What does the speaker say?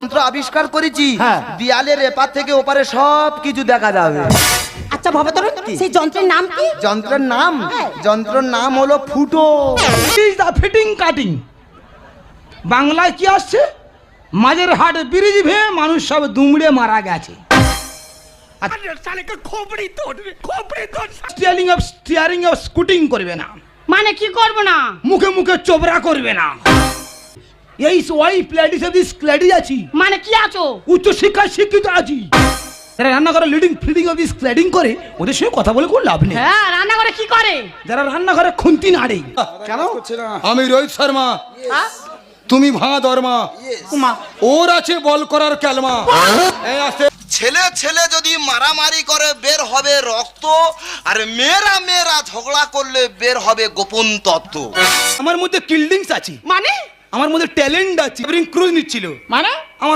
যন্ত্র আবিষ্কার করেছি, হ্যাঁ। দেয়ালের এপার থেকে ওপারে সব কিছু দেখা যাবে। আচ্ছা ভবতরণ, সেই যন্ত্রের নাম কি? যন্ত্রের নাম, যন্ত্রের নাম হলো ফুটো। Is the fitting cutting. বাংলায় কি আসছে? মাঝের হাট ব্রিজ ভেঙে মানুষ সব দুমড়ে মারা গেছে। স্টিয়ারিং অফ স্কুটিং করবে না, মানে কি করব না? মুখে মুখে চোবরা করবে না। এই ওই প্লেডিস অফ দিস ক্লেডিস আছি, মানে কি আছো? উচ্চ শিক্ষায় শিক্ষিত আছি। যারা রান্না করে leading feeding of this cladding করে, ওদের সঙ্গে কথা বলে কোনো লাভ নেই। হ্যাঁ, রান্না করে কি করে? যারা রান্নাঘরে খুন্তি নাড়ে। কেন? আমি রোহিত শর্মা, তুমি ভাঙা দরমা, ওর আছে বল করার ক্যালমা। এই আসতে ছেলে ছেলে যদি মারামারি করে বের হবে রক্ত, আর মেয়েরা মেয়েরা ঝগড়া করলে বের হবে গোপন তত্ত্ব। আমার মধ্যে কিল্ডিংস আছে, মানে আমার মধ্যে ট্যালেন্ট আছে। ক্রুজ নিচ্ছিল, মানে আমার